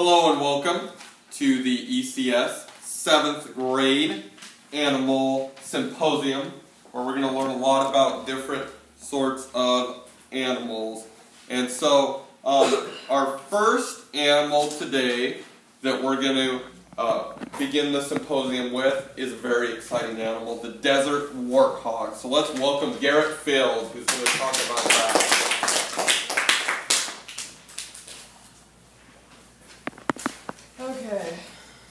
Hello and welcome to the ECS 7th grade Animal Symposium, where we're going to learn a lot about different sorts of animals. And so our first animal today that we're going to begin the symposium with is a very exciting animal, the desert warthog. So let's welcome Garrett Field, who's going to talk about that. Okay,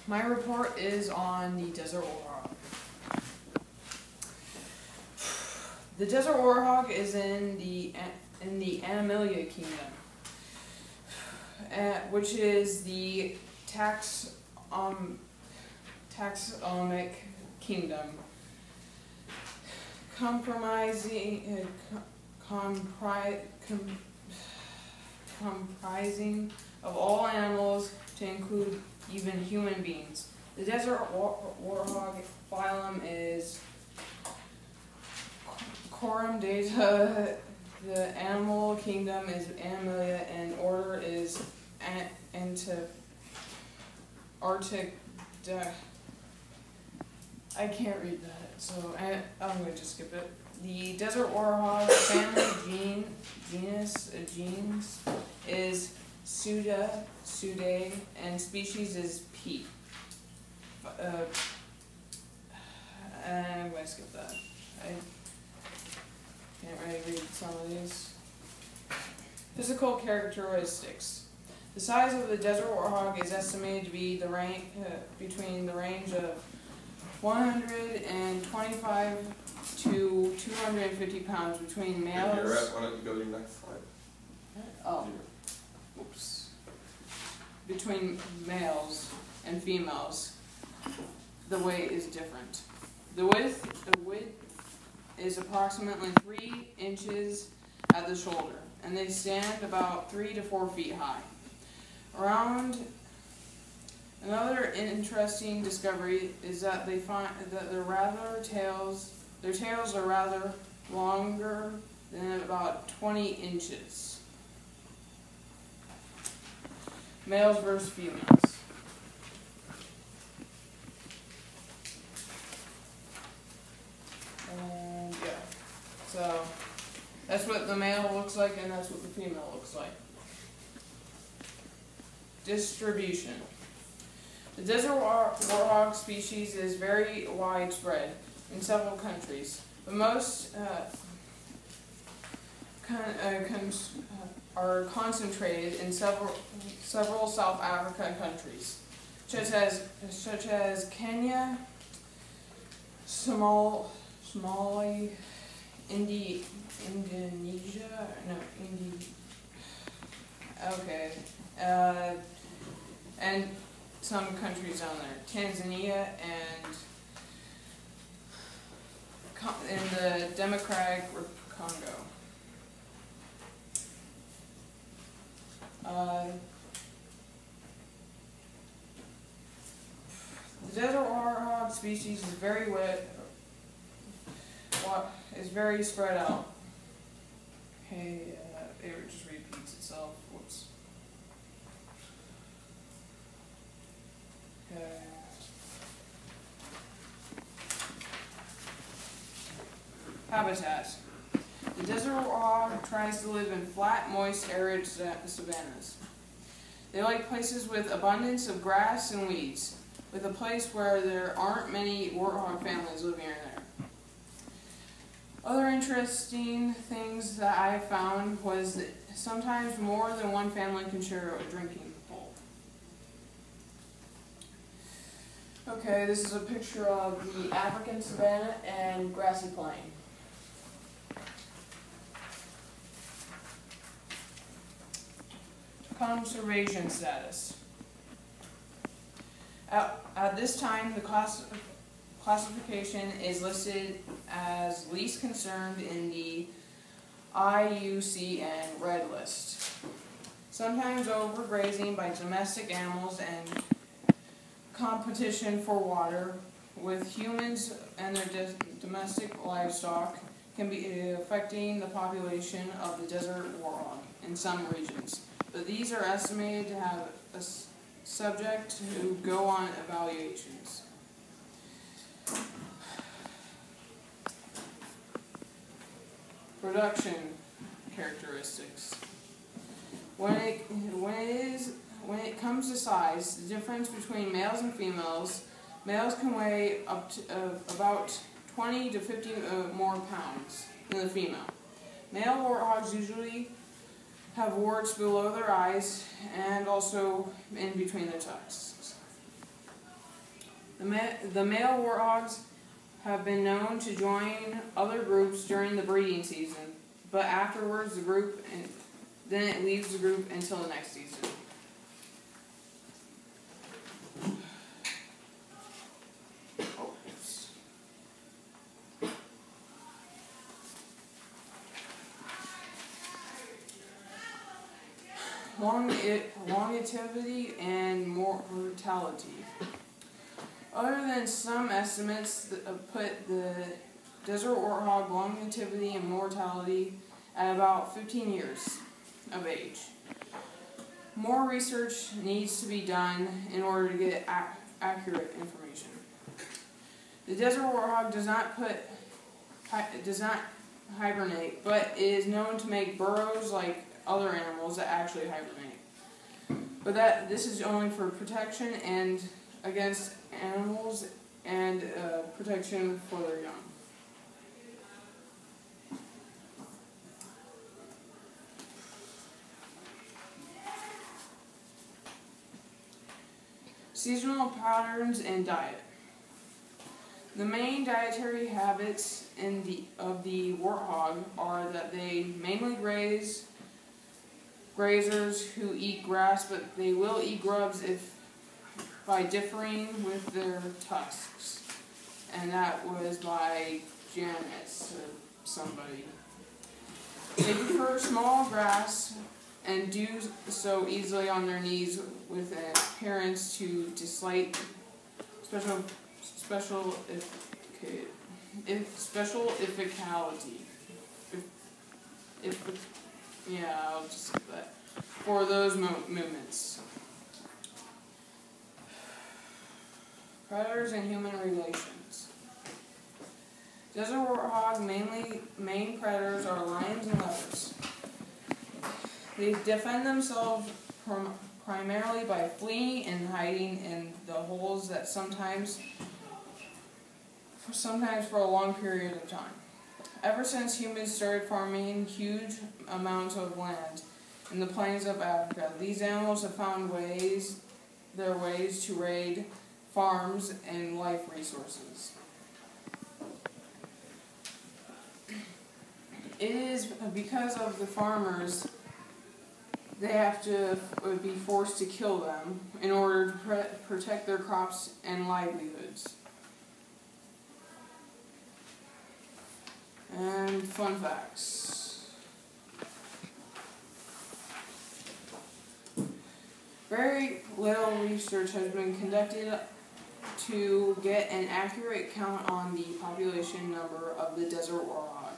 my report is on the desert warthog. The desert warthog is in the Animalia kingdom, which is the taxonomic kingdom, comprising of all animals to include even human beings. The desert warthog phylum is Corum data. The animal kingdom is Animalia, and order is Arctic. I can't read that, so I'm going to just skip it. The desert warthog family genus is Sudae, and species is P. I'm going to skip that. I can't really read some of these. Physical characteristics. The size of the desert warthog is estimated to be between the range of 125 to 250 pounds between males. Garrett, why don't you go to your next slide? Oh. Oops. Between males and females, the weight is different. The width is approximately 3 inches at the shoulder, and they stand about 3 to 4 feet high. Another interesting discovery is that they find that their tails are rather longer than about 20 inches. Males versus females. And yeah, so that's what the male looks like, and that's what the female looks like. Distribution. The desert warthog species is very widespread in several countries, but most are concentrated in several South African countries, such as Kenya, Somalia, Indonesia, and some countries down there, Tanzania and in the Democratic Congo. The desert warthog species is very spread out. Okay, it just repeats itself. Whoops. Okay. Habitat. The desert warthog tries to live in flat, moist, arid savannas. They like places with abundance of grass and weeds, with a place where there aren't many warthog families living in there. Other interesting things that I found was that sometimes more than one family can share a drinking bowl. Okay, this is a picture of the African savanna and grassy plain. Conservation status. At this time, the classification is listed as least concerned in the IUCN Red List. Sometimes overgrazing by domestic animals and competition for water with humans and their domestic livestock can be affecting the population of the desert warthog in some regions. But these are estimated to have subject to go on evaluations. Production characteristics. When it comes to size, the difference between males and females, males can weigh up to about 20 to 50 more pounds than the female. Male warthogs usually have warts below their eyes and also in between their tusks. The male warthogs have been known to join other groups during the breeding season, but afterwards then it leaves the group until the next season. Longevity and mortality. Other than some estimates that put the desert warthog longevity and mortality at about 15 years of age. More research needs to be done in order to get accurate information. The desert warthog does not hibernate, but is known to make burrows like other animals that actually hibernate. But this is only for protection and against animals and protection for their young. Seasonal patterns and diet. The main dietary habits of the warthog are that they mainly grazers who eat grass, but they will eat grubs by differing with their tusks. And that was by Janice or somebody. They prefer small grass and do so easily on their knees with an appearance to dislike specificality. I'll just skip that. For those movements. Predators and human relations. Desert warthog main predators are lions and leopards. They defend themselves primarily by fleeing and hiding in the holes that sometimes for a long period of time. Ever since humans started farming huge amounts of land in the plains of Africa, these animals have found their ways to raid farms and life resources. It is because of the farmers they have to be forced to kill them in order to protect their crops and livelihoods. And fun facts. Very little research has been conducted to get an accurate count on the population number of the desert warthog,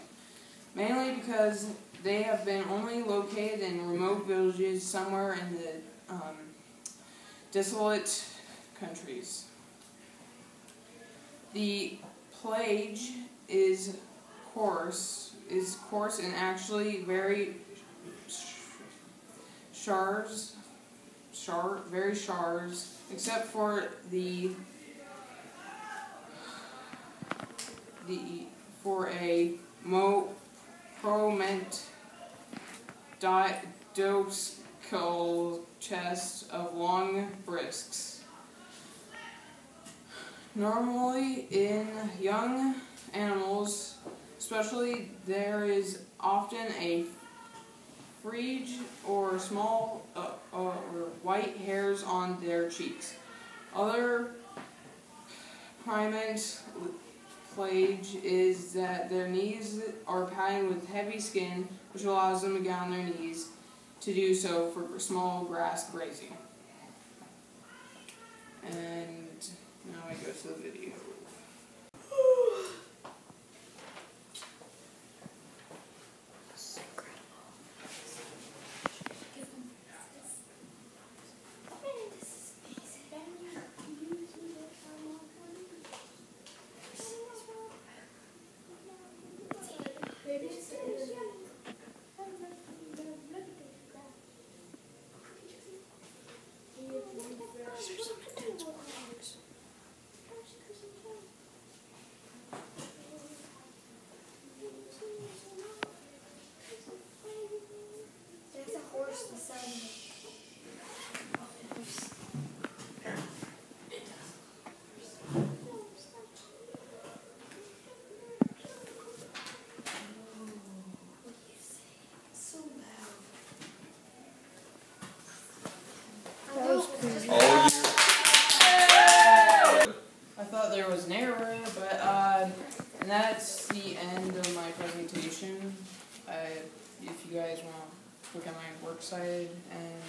mainly because they have been only located in remote villages somewhere in the desolate countries. The plage is coarse and actually very shards, except for a promentdoscal chest of long brisks. Normally, in young animals, especially, there is often a fringe or small or white hairs on their cheeks. Other primate plage is that their knees are padded with heavy skin, which allows them to get on their knees to do so for small grass grazing. And now I go to the video. look at my works cited, and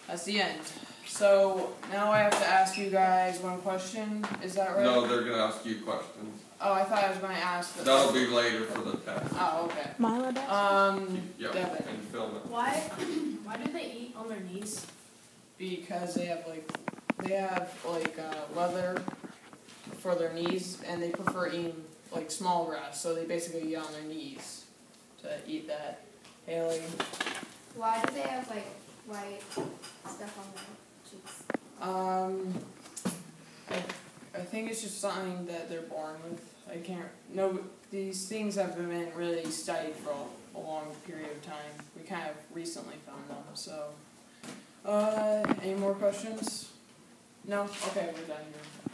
that's the end. So now I have to ask you guys one question. Is that right? No, they're gonna ask you questions. Oh, I thought I was going to ask. That'll be later for the test. Oh, okay. Milo does? Yeah, Devin. and film it. Why do they eat on their knees? Because they have leather for their knees, and they prefer eating like small grass, so they basically eat on their knees to eat that. Haley. Why do they have like white stuff on their cheeks? I think it's just something that they're born with. I can't. No, these things have been really studied for a long period of time. We kind of recently found them. So, any more questions? No. Okay, we're done here.